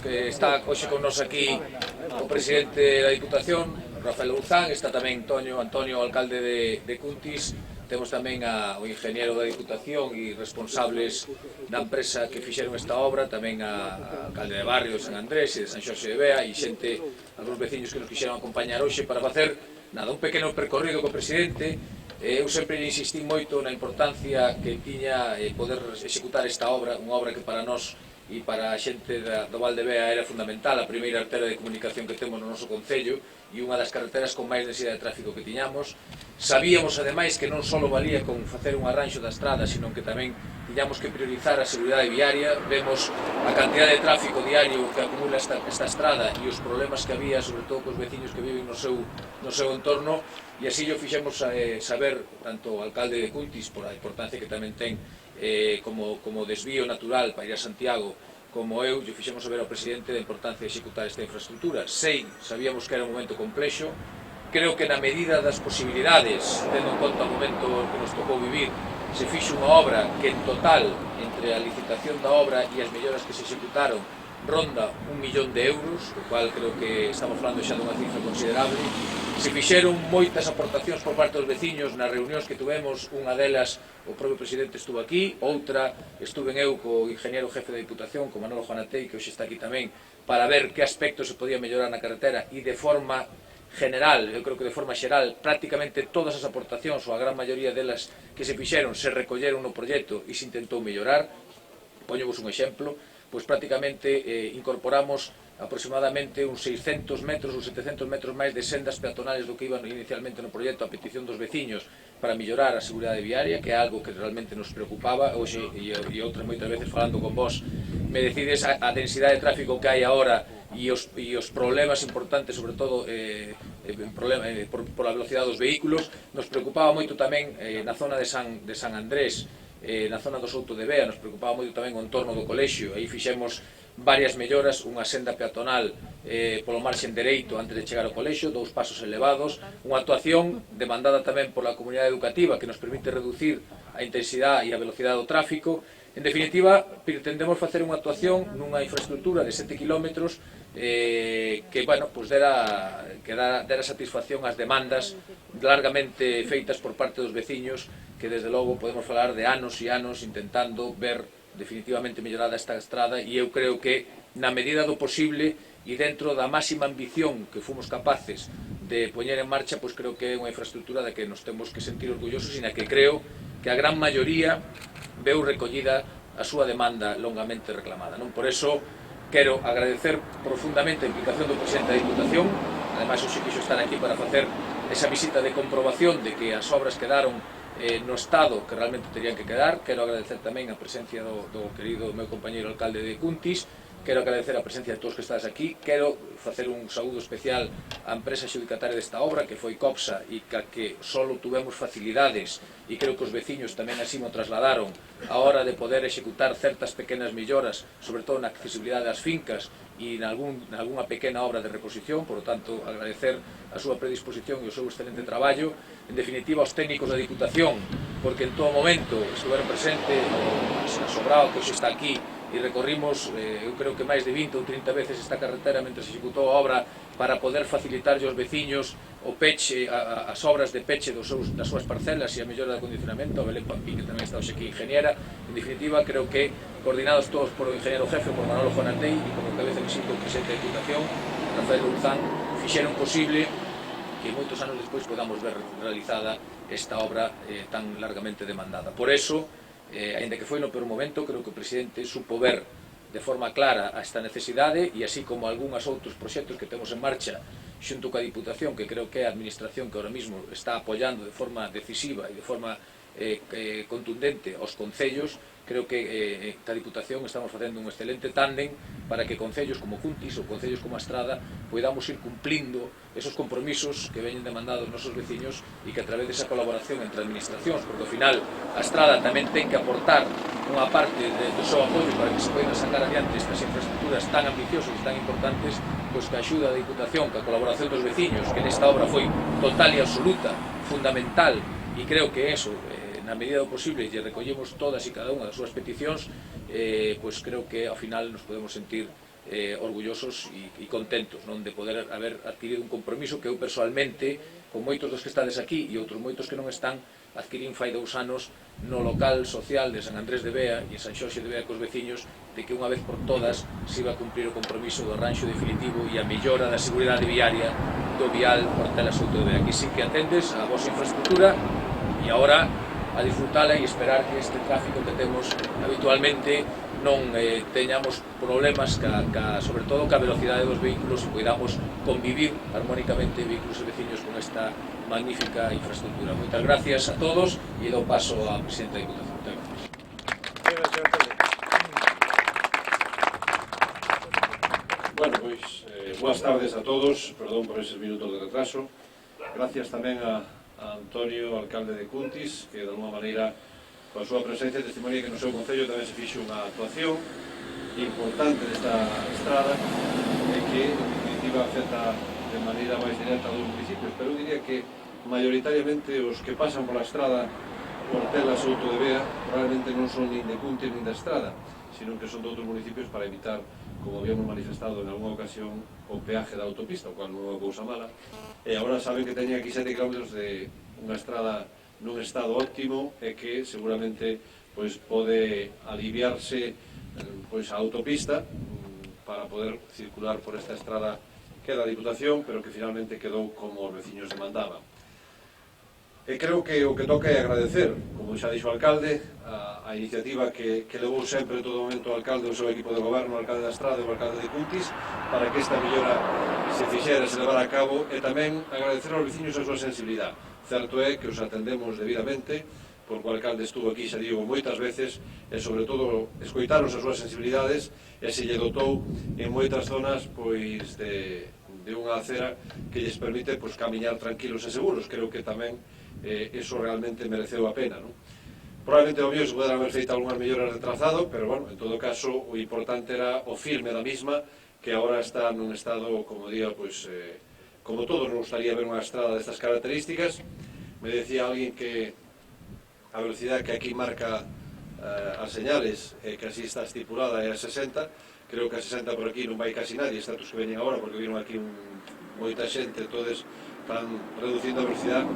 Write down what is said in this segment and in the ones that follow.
que está hoxe con nos aquí o presidente da Diputación, Rafael Louzán, está tamén Antonio, alcalde de Cuntis, temos tamén o ingeniero da Diputación e responsables da empresa que fixeron esta obra, tamén a alcalde de Barrio de San Andrés e de San Xosé de Bea e xente, algúns veciños que nos quixeron acompañar hoxe para facer un pequeno percorrido co presidente. Eu sempre insistí moito na importancia que tiña poder executar esta obra, unha obra que para nós e para a xente do Val de Bea era fundamental, a primeira arteria de comunicación que temos no noso concello e unha das carreteras con máis densidade de tráfico que tiñamos. Sabíamos, ademais, que non só valía con facer un arranxo da estrada, sino que tamén tiñamos que priorizar a seguridade viaria. Vemos a cantidad de tráfico diario que acumula esta estrada e os problemas que había, sobre todo cos veciños que viven no seu entorno, e así o fixemos saber tanto o alcalde de Cuntis, por a importancia que tamén ten como desvío natural para ir a Santiago, como eu, fixemos saber ao presidente da importancia de executar esta infraestructura. Sabíamos que era un momento complexo. Creo que na medida das posibilidades, tendo en conta o momento que nos tocou vivir, se fixo unha obra que en total, entre a licitación da obra e as melloras que se executaron, ronda 1 millón de euros, o cual creo que estamos falando xa dunha cifra considerable. Se fixeron moitas aportacións por parte dos veciños nas reunións que tuvemos, unha delas o propio presidente estuvo aquí, outra estuve eu co ingeniero jefe da Diputación, co Manolo Juanatei, que hoxe está aquí tamén, para ver que aspectos se podía mellorar na carretera e de forma general, eu creo que de forma xeral, prácticamente todas as aportacións, ou a gran maioría delas que se fixeron, se recolleron no proxecto e se intentou mellorar. Poñovos un exemplo, pois prácticamente incorporamos aproximadamente uns 600 metros ou 700 metros máis de sendas peatonales do que iban inicialmente no proxecto a petición dos veciños para mellorar a seguridade viaria, que é algo que realmente nos preocupaba. Hoxe, e outras moitas veces falando con vos, me decides a densidade de tráfico que hai agora e os problemas importantes, sobre todo por a velocidade dos vehículos. Nos preocupaba moito tamén na zona de San Andrés, na zona do Souto de Bea, nos preocupaba moito tamén o entorno do colexio. Aí fixemos varias melloras, unha senda peatonal polo marxen dereito antes de chegar ao colexio, 2 pasos elevados, unha actuación demandada tamén pola comunidade educativa que nos permite reducir a intensidade e a velocidade do tráfico. En definitiva, pretendemos facer unha actuación nunha infraestructura de 7 km que dera satisfacción ás demandas largamente feitas por parte dos veciños, que desde logo podemos falar de anos e anos intentando ver definitivamente mellorada esta estrada, e eu creo que na medida do posible e dentro da máxima ambición que fomos capaces de poñer en marcha, pois creo que é unha infraestructura da que nos temos que sentir orgullosos e na que creo que a gran maioría veu recollida a súa demanda longamente reclamada. Por eso, quero agradecer profundamente a implicación do presidente da Diputación. Ademais, hoxe quixo estar aquí para facer esa visita de comprobación de que as obras quedaron no estado que realmente terían que quedar. Quero agradecer tamén a presencia do querido meu compañeiro alcalde de Cuntis. Quero agradecer a presencia de todos que estades aquí. Quero facer un saúdo especial á empresa xudicataria desta obra, que foi Copsa, e que só tuvemos facilidades, e creo que os veciños tamén así mo trasladaron, a hora de poder executar certas pequenas melloras, sobre todo na accesibilidade das fincas e nalgúna pequena obra de reposición. Por lo tanto, agradecer a súa predisposición e o seu excelente traballo. En definitiva, aos técnicos da Diputación, porque en todo momento estiveron presente o Sobrao, que hoxe está aquí, e recorrimos, eu creo que máis de 20 ou 30 veces esta carretera mentre se executou a obra para poder facilitarlle aos veciños o peche, as obras de peche das súas parcelas e a mellora do acondicionamento. A Belén Pampín, que tamén está hoxe aquí, ingeniera. En definitiva, creo que coordinados todos por o ingeniero jefe, por Manolo Juanatei e por o cabeza visito o presidente da Diputación, Rafael Louzán, fixeron posible que moitos anos despois podamos ver realizada esta obra tan largamente demandada. Por eso, aínda que foi no peor momento, creo que o presidente supo ver de forma clara esta necesidade, e así como algúns outros proxectos que temos en marcha xunto coa Diputación, que creo que é a administración que ahora mismo está apoiando de forma decisiva e de forma contundente aos concellos. Creo que a Diputación estamos facendo un excelente tándem para que concellos como Cuntis ou concellos como a Estrada podamos ir cumplindo esos compromisos que veñen demandados os nosos veciños, e que a través desa colaboración entre administracións, porque ao final a Estrada tamén ten que aportar unha parte do seu apoio para que se poidan sacar adiante estas infraestructuras tan ambiciosas e tan importantes, pois que a axuda da Diputación, que a colaboración dos veciños, que nesta obra foi total e absoluta, fundamental, e creo que eso, na medida do posible, lle recollemos todas e cada unha das súas peticións, pois creo que ao final nos podemos sentir orgullosos e contentos de poder haber adquirido un compromiso que eu personalmente, con moitos dos que estades aquí e outros moitos que non están, adquirín fai 2 anos no local social de San Andrés de Bea e San Xoxe de Bea cos veciños, de que unha vez por todas se iba a cumprir o compromiso do arranxo definitivo e a mellora da seguridade viaria do vial Portela-Souto de Bea. Aquí sí que atendes a vosa infraestructura e agora a disfrutala e esperar que este tráfico que temos habitualmente non teñamos problemas sobre todo ca velocidade dos vehículos e podamos convivir armónicamente vehículos e veciños con esta magnífica infraestructura. Moitas gracias a todos e dou paso ao presidente da Diputación. Moitas gracias. Bueno, pois, boas tardes a todos, perdón por eses minutos de retraso. Gracias tamén a Antonio, alcalde de Cuntis, que de alguma maneira, coa súa presencia, testimonia que no seu concello tamén se fixo unha actuación importante desta estrada e que, en definitiva, afecta de maneira máis directa a dos municipios, pero eu diría que maioritariamente os que pasan pola estrada Portela-Souto de Bea probablemente non son nin de Cuntis nin da estrada, sino que son de outros municipios para evitar, como habíamos manifestado en alguna ocasión, o peaje da autopista, o cual non é unha cousa mala, e agora saben que teñen aquí 7 km de unha estrada nun estado óptimo e que seguramente pode aliviarse a autopista para poder circular por esta estrada que é da Diputación, pero que finalmente quedou como os veciños demandaban. E creo que o que toca é agradecer, como xa dixo o alcalde, a iniciativa que levou sempre en todo momento o alcalde e o seu equipo de goberno, o alcalde da Estrada e o alcalde de Cuntis, para que esta mellora se fixera, se levara a cabo, e tamén agradecer aos veciños a súa sensibilidade. Certo é que os atendemos debidamente, porque o alcalde estuvo aquí, xa digo, moitas veces, e sobre todo escoitaron as súas sensibilidades e se lle dotou en moitas zonas de unha acera que lles permite camiñar tranquilos e seguros. Creo que tamén eso realmente mereceu a pena. Probablemente o mío se poderán haber feito algunhas melloras de trazado, pero, bueno, en todo caso, o importante era o firme da misma, que agora está nun estado, como diga, como todos nos gustaría ver unha estrada destas características. Me decía alguén que a velocidade que aquí marca as señales, que así está estipulada, é a 60. Creo que a 60 por aquí non vai casi nadie, exceptos que veñen agora, porque viron aquí moita xente, todos están reducindo a velocidade,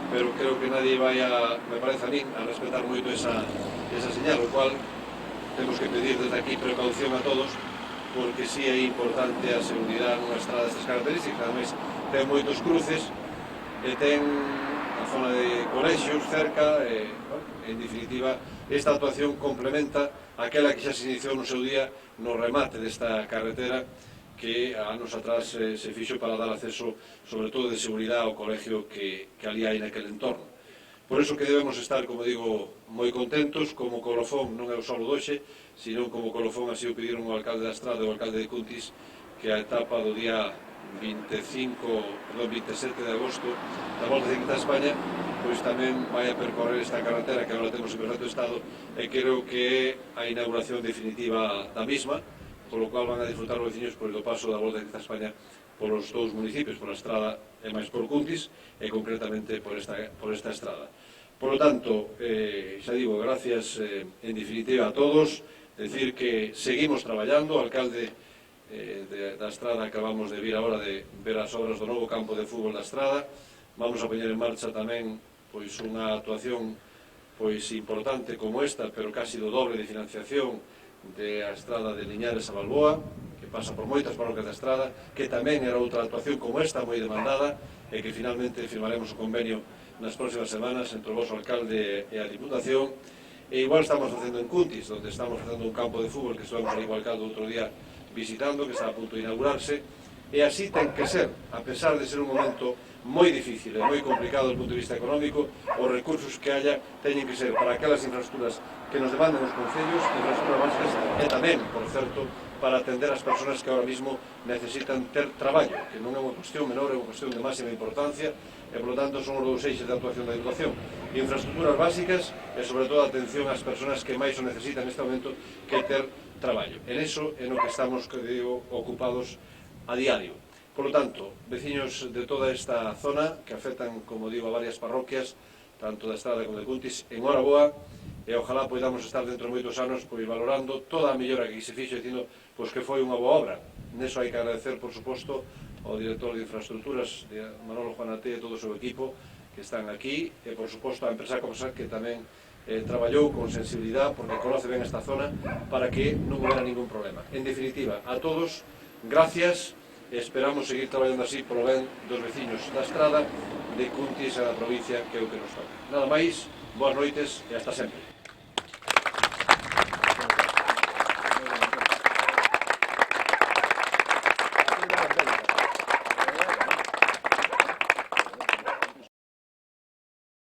pero creo que nadie vai me parece a mí, a respetar moito esa señal, o cual temos que pedir desde aquí precaución a todos, porque sí é importante a seguridade nunha estrada destas características. Ademais, ten moitos cruces e ten a zona de colexios cerca e, en definitiva, esta actuación complementa aquela que xa se iniciou no seu día no remate desta carretera que anos atrás se fixo para dar acceso, sobre todo de seguridade ao colegio que ali hai naquele entorno. Por iso que debemos estar, como digo, moi contentos, como colofón, non é o solo doxe, sino como colofón así o pediron o alcalde da Estrada e o alcalde de Cuntis, que a etapa do día 27 de agosto da Volta Ciclista a España, pois tamén vai a percorrer esta carretera que agora temos en perfecto estado, e creo que é a inauguración definitiva da misma, polo cual van a disfrutar os veciños do paso da Volta Ciclista a España polos dous municipios, pola Estrada e máis por Cuntis, e concretamente por esta estrada. Por lo tanto, xa digo, gracias en definitiva a todos, decir que seguimos traballando. O alcalde da Estrada acabamos de vir agora de ver as obras do novo campo de fútbol da Estrada. Vamos a poñer en marcha tamén unha actuación importante como esta, pero casi do doble de financiación da Estrada de Liñares a Balboa, que pasa por moitas parroquias da Estrada, que tamén era outra actuación como esta, moi demandada, e que finalmente firmaremos o convenio nas próximas semanas entre o vosso alcalde e a Diputación. E igual estamos facendo en Cuntis, onde estamos facendo un campo de fútbol que estivemos ali co alcalde outro día visitando, que está a punto de inaugurarse, e así ten que ser, a pesar de ser un momento moi difícil e moi complicado do punto de vista económico, os recursos que haya teñen que ser para aquelas infraestructuras que nos demandan os concellos, infraestructuras básicas, e tamén, por certo, para atender as persoas que ahora mismo necesitan ter traballo, que non é unha cuestión menor, é unha cuestión de máxima importancia, e, por lo tanto, son os dous eixes de actuación da educación. Infraestructuras básicas e, sobre todo, atención ás persoas que máis o necesitan neste momento, que ter traballo. En eso é no que estamos, que digo, ocupados a diario. Por lo tanto, veciños de toda esta zona, que afectan, como digo, a varias parroquias, tanto da Estrada como de Cuntis, en hora boa, e ojalá podamos estar dentro de moitos anos pois valorando toda a mellora que se fixo dicindo pois que foi unha boa obra. Neso hai que agradecer, por suposto, ao director de infraestructuras, de Manolo Juanate e todo o seu equipo que están aquí, e por suposto a empresa Comsat que tamén traballou con sensibilidade porque conoce ben esta zona para que non houbera ningún problema. En definitiva, a todos, gracias, e esperamos seguir traballando así polo ben dos veciños da estrada de Cuntis e da provincia, que é o que nos toca. Nada máis, boas noites e hasta sempre.